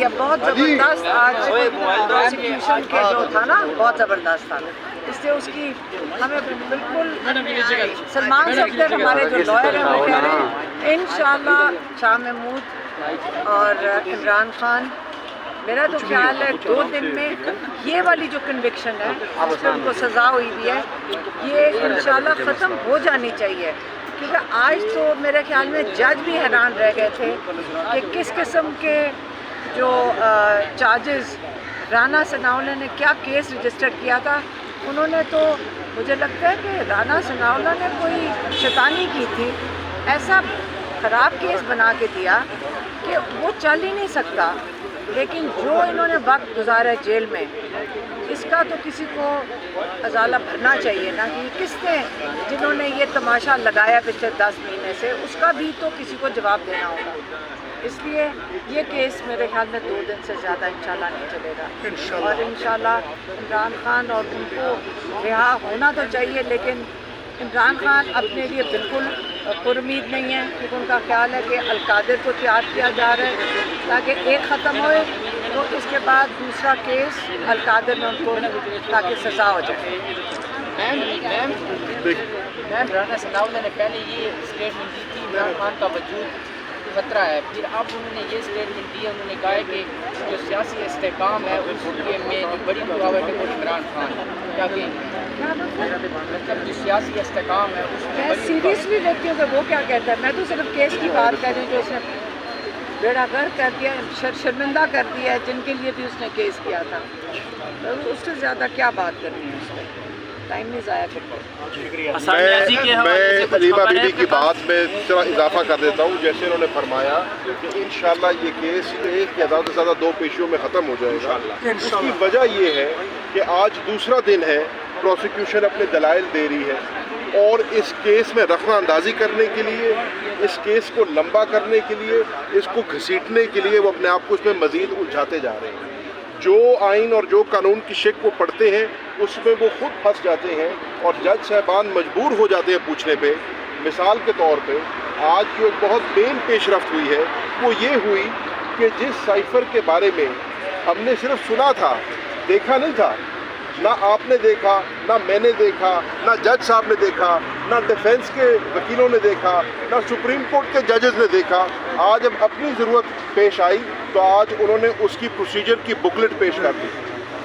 شکریہ. بہت زبردست آج پروسیکیوشن کے جو تھا نا بہت زبردست تھا. اس لیے اس کی ہمیں بالکل سلمان صفدر ہمارے جو لائر ہیں وہ کہہ رہے ہیں انشاءاللہ شاہ محمود اور عمران خان میرا تو خیال ہے 2 دن میں یہ والی جو کنوکشن ہے اس میں ان کو سزا ہوئی بھی ہے یہ انشاءاللہ ختم ہو جانی چاہیے. کیونکہ آج تو میرے خیال میں جج بھی حیران رہ گئے تھے کہ کس قسم کے جو چارجز رانا ثناءاللہ نے کیا کیس رجسٹر کیا تھا. انہوں نے تو مجھے لگتا ہے کہ رانا ثناءاللہ نے کوئی شیطانی کی تھی. ایسا خراب کیس بنا کے دیا کہ وہ چل ہی نہیں سکتا. لیکن جو انہوں نے وقت گزارا جیل میں اس کا تو کسی کو ازالہ بھرنا چاہیے نا کہ کس نے جنہوں نے یہ تماشا لگایا پچھلے 10 مہینے سے اس کا بھی تو کسی کو جواب دینا ہوگا. اس لیے یہ کیس میرے خیال میں 2 دن سے زیادہ انشاءاللہ نہیں چلے گا اور انشاءاللہ عمران خان اور ان کو رہا ہونا تو چاہیے. لیکن عمران خان اپنے لیے بالکل پر امید نہیں ہے کیونکہ ان کا خیال ہے کہ القادر کو تیار کیا جا رہا ہے تاکہ ایک ختم ہوئے تو اس کے بعد دوسرا کیس القادر میں ان کو تاکہ سزا ہو جائے. میم رانا ثناءاللہ نے پہلے یہ اسٹیٹمنٹ دی تھی عمران خان کا وجود خطرہ ہے. پھر اب انہوں نے یہ اسٹیٹمنٹ دی انہوں نے کہا ہے کہ جو سیاسی استحکام ہے اس کے میں جو بڑی رکاوٹ ہے وہ عمران خان کیا کہ مطلب جو سیاسی استحکام ہے اس میں میں سیریسلی دیکھتی ہوں کہ وہ کیا کہتا ہے. میں تو صرف کیس کی بات کر رہی ہوں جو اس نے بیڑا گرک کر دیا شرمندہ کر دیا ہے جن کے لیے بھی اس نے کیس کیا تھا. اس سے زیادہ کیا بات کرنی ہے اس پہ ٹائم نہیں ضائع کرتے. میں علیمہ بی بی کی بات میں تھوڑا اضافہ کر دیتا ہوں. جیسے انہوں نے فرمایا کہ انشاءاللہ یہ کیس ایک یا زیادہ سے زیادہ 2 پیشیوں میں ختم ہو جائے گا. اس کی وجہ یہ ہے کہ آج دوسرا دن ہے پروسیکیوشن اپنے دلائل دے رہی ہے اور اس کیس میں رفع اندازی کرنے کے لیے اس کیس کو لمبا کرنے کے لیے اس کو گھسیٹنے کے لیے وہ اپنے آپ کو اس میں مزید الجھاتے جا رہے ہیں. جو آئین اور جو قانون کی شک وہ پڑھتے ہیں اس میں وہ خود پھنس جاتے ہیں اور جج صاحبان مجبور ہو جاتے ہیں پوچھنے پہ. مثال کے طور پہ آج جو ایک بہت بین پیش رفت ہوئی ہے وہ یہ ہوئی کہ جس سائفر کے بارے میں ہم نے صرف سنا تھا دیکھا نہیں تھا, نہ آپ نے دیکھا نہ میں نے دیکھا نہ جج صاحب نے دیکھا نہ ڈیفینس کے وکیلوں نے دیکھا نہ سپریم کورٹ کے ججز نے دیکھا. آج جب اپنی ضرورت پیش آئی تو آج انہوں نے اس کی پروسیجر کی بکلٹ پیش کر دی.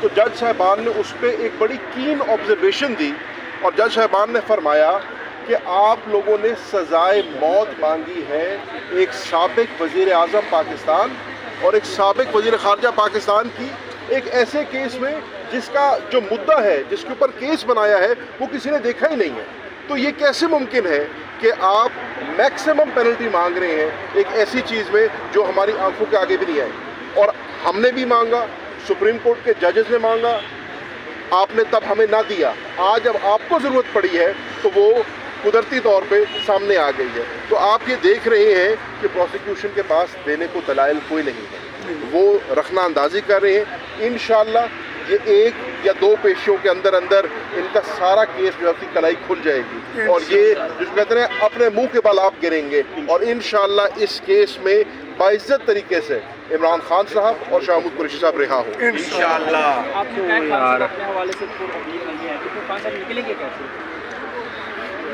تو جج صاحبان نے اس پہ ایک بڑی کین آبزرویشن دی اور جج صاحبان نے فرمایا کہ آپ لوگوں نے سزائے موت مانگی ہے ایک سابق وزیر اعظم پاکستان اور ایک سابق وزیر خارجہ پاکستان کی ایک ایسے کیس میں جس کا جو مدعا ہے جس کے اوپر کیس بنایا ہے وہ کسی نے دیکھا ہی نہیں ہے. تو یہ کیسے ممکن ہے کہ آپ میکسیمم پینلٹی مانگ رہے ہیں ایک ایسی چیز میں جو ہماری آنکھوں کے آگے بھی نہیں آئی. اور ہم نے بھی مانگا, سپریم کورٹ کے ججز نے مانگا, آپ نے تب ہمیں نہ دیا. آج جب آپ کو ضرورت پڑی ہے تو وہ قدرتی طور پہ سامنے آ گئی ہے. تو آپ یہ دیکھ رہے ہیں کہ پروسیکیوشن کے پاس دینے کو دلائل کوئی نہیں ہے, وہ رخنہ اندازی کر رہے ہیں. انشاءاللہ یہ 1 یا 2 پیشیوں کے اندر ان کا سارا کیس جو ہے کی کلائی کھل جائے گی اور یہ جس کو کہتے ہیں اپنے منہ کے بل آپ گریں گے. اور انشاءاللہ اس کیس میں باعزت طریقے سے عمران خان صاحب اور شاہ محمود قریشی صاحب رہا ہوں انشاءاللہ.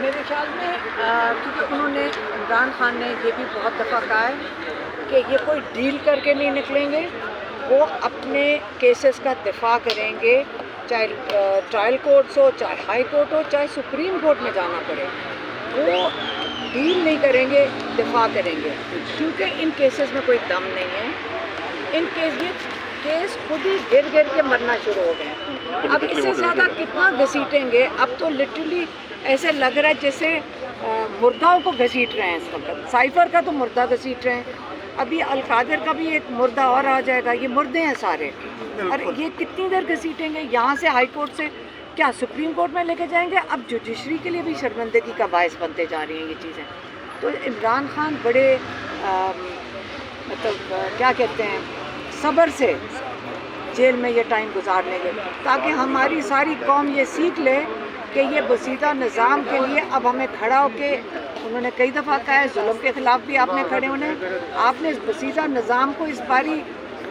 میرے خیال میں کیونکہ انہوں نے عمران خان نے یہ بھی بہت دفعہ کہا ہے کہ یہ کوئی ڈیل کر کے نہیں نکلیں گے, وہ اپنے کیسز کا دفاع کریں گے چاہے ٹرائل کورٹس ہو چاہے ہائی کورٹ ہو چاہے سپریم کورٹ میں جانا پڑے. وہ ڈیل نہیں کریں گے, دفاع کریں گے کیونکہ ان کیسز میں کوئی دم نہیں ہے. ان کیس خود ہی گر کے مرنا شروع ہو گئے. اب اس سے زیادہ کتنا گھسیٹیں گے. اب تو لٹرلی ایسے لگ رہا ہے جیسے مردوں کو گھسیٹ رہے ہیں اس وقت. سائفر کا تو مردہ گھسیٹ رہے ہیں, ابھی القادر کا بھی ایک مردہ اور آ جائے گا. یہ مردے ہیں سارے, اور یہ کتنی دیر گھسیٹیں گے. یہاں سے ہائی کورٹ سے کیا سپریم کورٹ میں لے کے جائیں گے. اب جوڈیشری کے لیے بھی شرمندگی کا باعث بنتے جا رہی ہیں یہ چیزیں. تو عمران خان بڑے مطلب کیا کہتے ہیں صبر سے جیل میں یہ ٹائم گزار لیں گے تاکہ ہماری ساری قوم یہ سیکھ لے کہ یہ بسیطہ نظام کے لیے اب ہمیں کھڑا ہو کے, انہوں نے کئی دفعہ کہا ہے ظلم کے خلاف بھی آپ نے کھڑے ہونے, آپ نے اس بسیطہ نظام کو اس باری